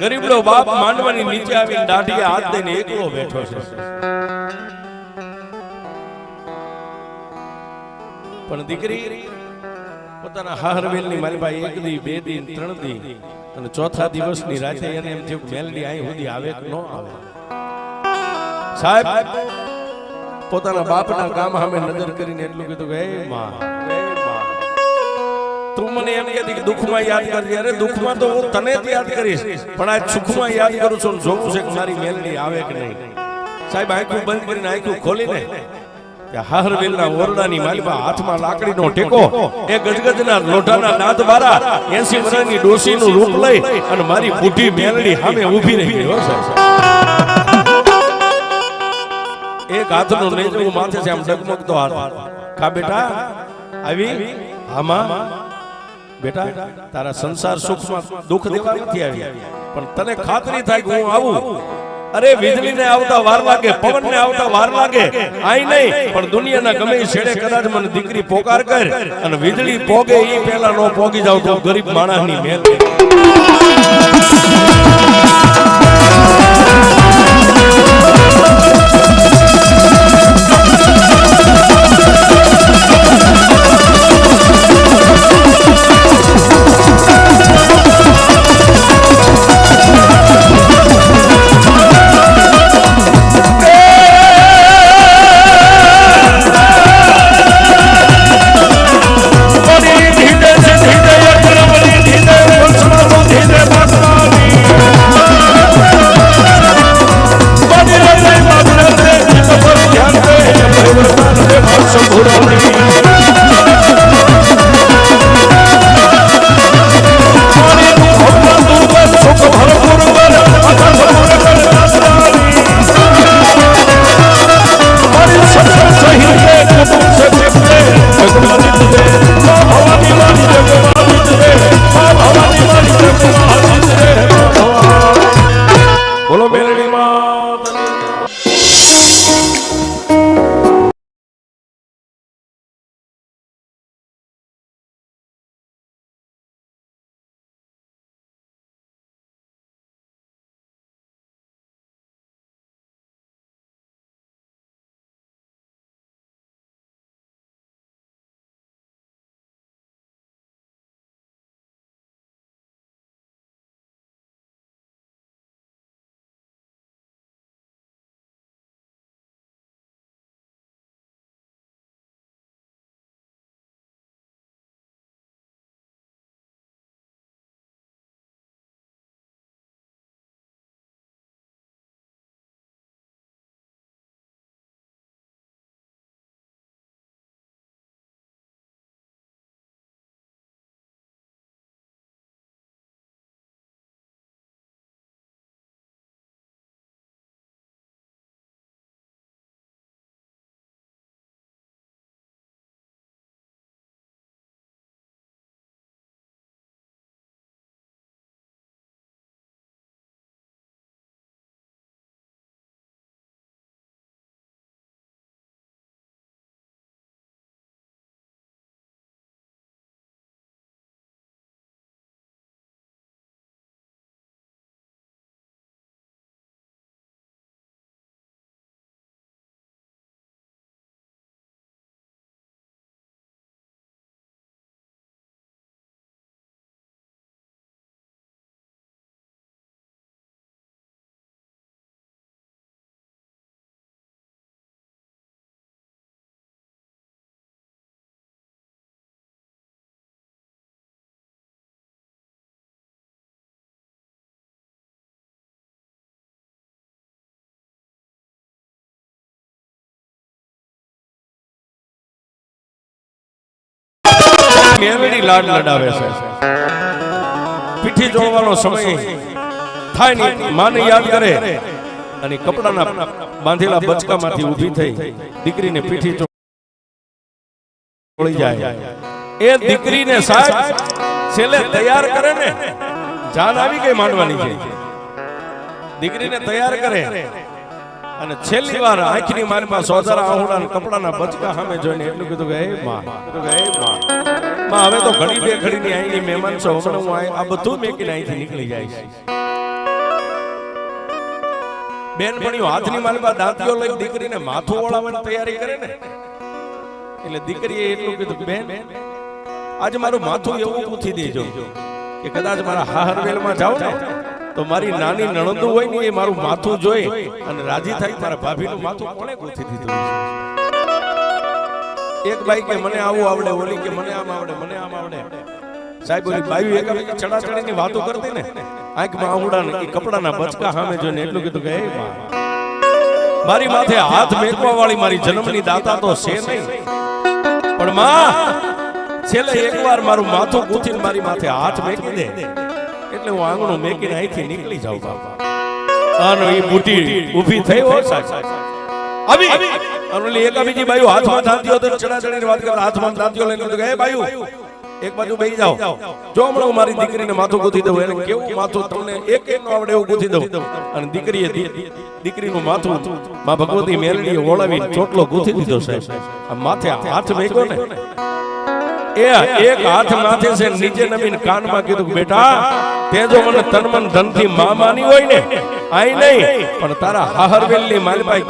ગરીબનો બાપ માંડવાની નીચે આવીને દાઢીએ હાથ દઈને એકલો બેઠો છે. પણ દીકરી પોતાના હાહરવેલની માલભાઈ એક દી, બે દી, 3 દી અને ચોથા દિવસની રાતે એને એમ થયું મેલડી અહીં સુધી આવે કે ન આવે. સાહેબ પોતાના બાપના કામ સામે નજર કરીને એટલું કીધું કે હે માં, તું મને એમ કહેતી કે દુઃખમાં યાદ કરજે. અરે દુઃખમાં તો હું તને જ યાદ કરીશ, પણ આ સુખમાં યાદ કરું છું, જોવું છે કે મારી મેલડી આવે કે નહીં. સાહેબ આંખું બંધ કરીને આંખું ખોલીને હાહરવેલના ઓરડાની માલિકા હાથમાં લાકડીનો ટેકો, એ ગજગજના લોઢાના દાંત બારા 80 વર્ષની ડોશીનું રૂપ લઈ અને મારી બુઢી મેલડી સામે ઊભી રહી ગઈ. એક હાથનો નેજવું માથે છે આમ ડગમગતો હાથ. કા બેટા આવી? આમાં બેટા તારા સંસાર સુખમાં દુઃખ દેવા નથી આવી, પણ તને ખાતરી થાય કે હું આવું અરે વીજળીને આવતા વાર લાગે, પવનને આવતા વાર લાગે, આઈ નહીં પણ દુનિયાના ગમે છેડે કદાચ મને દીકરી પોકાર કર અને વીજળી પોગે ઈ પહેલા નો પોગી જાવ તો ગરીબ માણસની મેલ. મેલડી લાડ લડાવે છે. પીઠી જોડવાનો સમય થાય ને માને યાદ કરે અને કપડાના બાંધેલા બચકામાંથી ઊભી થઈ દીકરીને પીઠી જોડી જાય. એ દીકરીને સાહેબ છેલ્લે તૈયાર કરે ને, જાન આવી ગઈ માંડવાની છે, દીકરીને તૈયાર કરે અને છેલ્લી વાર આંખની મારીમાં સોજારા આહુડા કપડાના બચકા સામે જોઈને એટલું કીધું કે હે માં, માં હવે તો ઘડી બે ઘડીની આઈની મહેમાન છો, હમણાં હું આ બધું મેકીને અહીંથી નીકળી જાય છે. બેનપણીઓ હાથની મારીમાં દાંતીઓ લઈ દીકરીને માથું ઓળાવવાની તૈયારી કરે ને, એટલે દીકરીએ એટલું કીધું બેન આજે મારું માથું એવું પૂછી દેજો કે કદાચ મારા હાહરવેલમાં જાવ ને તો મારી નાની નણંદુ હોય ને એ મારું માથું જોઈ અને રાજી થાય મારા ભાભીનું માથું કોણે ગોથી દીધું. એક બાઈ કે મને આવું આવડે, ઓલી કે મને આમ આવડે, મને આમ આવડે. સાહેબ ઓલી બાઈ એક ચડાચડીની વાતો કરતી ને, આંખમાં આહુડા ને કપડાના બચકા સામે જોઈને એટલું કીધું કે હે માં, મારી માથે હાથ મેકવા વાળી મારી જન્મની દાતા તો છે નહીં, પણ માં છેલ્લે એકવાર મારું માથું ગૂંથીને મારી માથે હાથ મેકી દે એટલે હું આંગણું મેકીને અહીંથી નીકળી જાઉં બાપા. અને એ બુટી ઊભી થઈ હો સાહેબ આવી અને ઓલી એકા બીજી બાયું હાથમાં દાંતીઓ તો ચડાચડીની વાત કરતા હાથમાં દાંતીઓ લઈને કીધું કે હે બાયું એક બાજુ બેસી જાઓ. જો હમણાં હું મારી દીકરીને માથું ગૂંથી દઉં, એને કેવું માથું તમને એક નો આવડે એવું ગૂંથી દઉં, અને દીકરીનું માથું માં ભગવતી મેલડીએ ઓળાવી ચોટલો ગૂંથી દીધો સાહેબ. આ માથે હાથ મેક્યો ને, એ એક હાથ માથે છે નીચે નમીન કાનમાં કીધું, બેટા તે જો મને તન મન ધનથી માં માની હોય ને, આઈ નહીં પણ તારા હાહરવેલની માલબાઈ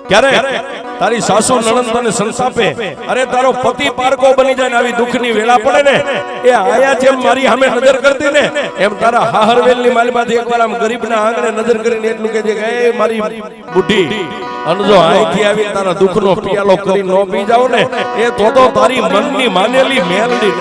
ક્યારે તારી સાસુ નણંદ તને સંતાપે, અરે તારો પતિ પારકો બની જાય ને આવી દુઃખની વેળા પડે ને, એ આયા જેમ મારી સામે નજર કરતી ને, એમ તારા હાહરવેલની માલમાંથી એકવાર આમ ગરીબના આંગણે નજર કરીને એટલું કહેજે કે એ મારી બુઢી, અને જો અહીંથી આવી તારા દુઃખનો પિયાલો કરી ન પી જાવ ને, એ તો તારી મનની માનેલી મેલડી.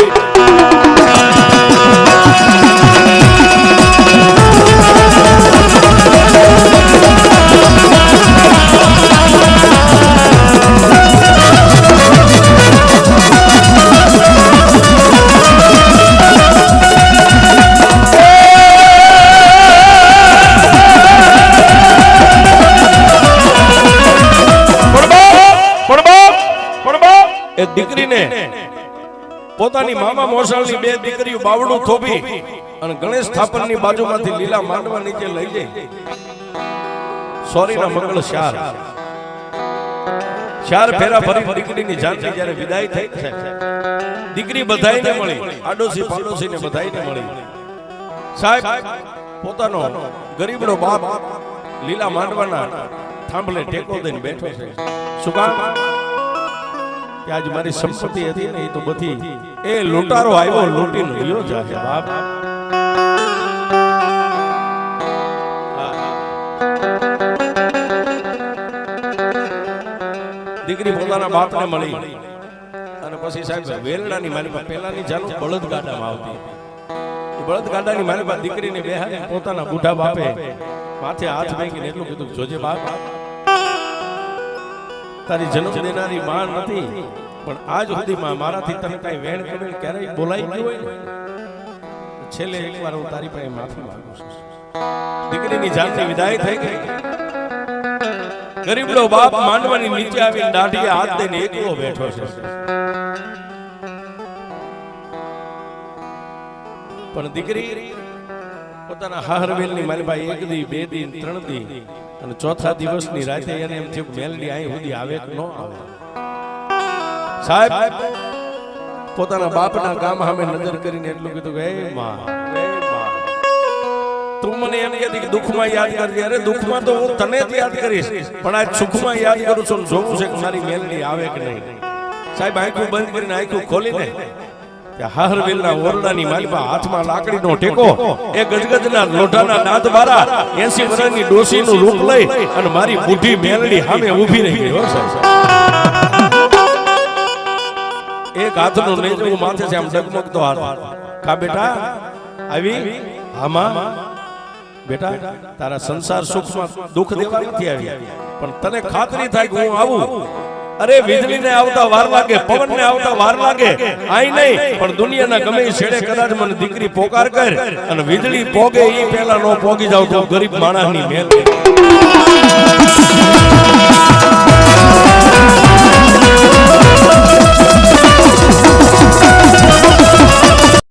એ દીકરીને પોતાની મામા મોસાળની બે દીકરીઓ બાવડું થોભી અને ગણેશ સ્થાપનની બાજુમાંથી લીલા માંડવા નીચે લઈ જઈ સોરીના મંગળ ચાર ફેરા ફરી દીકરીની જાનથી જ્યારે વિદાય થઈ છે, દીકરી બધાઈને મળી, આડોશી પાડોશીને બધાઈને મળી. સાહેબ પોતાનો ગરીબનો બાપ લીલા માંડવાના થાંભલે ટેકો દઈને બેઠો છે. શું કામ? કે આજ મારી સંપત્તિ હતી ને, એ તો બધી એ લૂંટારો આવ્યો લૂંટીને ગયો જાય બાપ. દીકરી પોતાના બાપને મળી અને પછી સાહેબ વેલડાની મારી પાસે પેલાની ચાલુ બળદગાડામાં આવતી, એ બળદગાડાની મારી પાસે દીકરીને બેહાડી પોતાના બુઢા બાપે માથે હાથ મેકીને એટલું કીધું, જોજે બાપ, તારી જન્મ દેનારી માં નથી, પણ આજ સુધીમાં મારાથી તને કઈ વેણ કમેણ ક્યારેય બોલાઈ ગયું હોય, છેલ્લે એકવાર હું તારી પાસે માફી માંગુ છું. દીકરીની જાનની વિદાય થઈ ગઈ. ગરીબનો બાપ માંડવાની નીચે આવીને દાઢીએ હાથ દઈને એકલો બેઠો છે. પણ દીકરી પોતાના હાહરવેલની માલબાઈ એક દી, બે દી, 3 દી અને ચોથા દિવસની રાતે એને એમ થયું મેલડી અહીં સુધી આવે કે ન આવે. સાહેબ પોતાના બાપના ગામ સામે નજર કરીને એટલું કીધું કે હે માં, તું મને એમ કહેતી કે દુઃખમાં યાદ કરજે. અરે દુઃખમાં તો હું તને જ યાદ કરીશ, પણ આ સુખમાં યાદ કરું છું, જોવું છે કે મારી મેલડી આવે કે નહીં. સાહેબ આંખું બંધ કરીને આંખું ખોલીને હાહરવેલના ઓરડાની માલમાં હાથમાં લાકડીનો ટેકો, એ ગજગજના લોઢાના દાંત વાળા 80 વર્ષની ડોશીનું રૂપ લઈ અને મારી બુઢી મેલડી સામે ઊભી રહી ગઈ. એક હાથનો નેજવું માથે છે આમ ડગમગતો હાથ. કા બેટા આવી? આમાં બેટા તારા સંસાર સુખમાં દુઃખ દેવા નથી આવી, પણ તને ખાતરી થાય કે હું આવું. અરે વીજળીને આવતા વાર લાગે, પવનને આવતા વાર લાગે, આઈ નહીં પણ દુનિયાના ગમે છેડે કદાચ મને દીકરી પોકાર કર અને વીજળી પોગે એ પહેલા નો પોગી જાવ તો ગરીબ માણસની મેલ.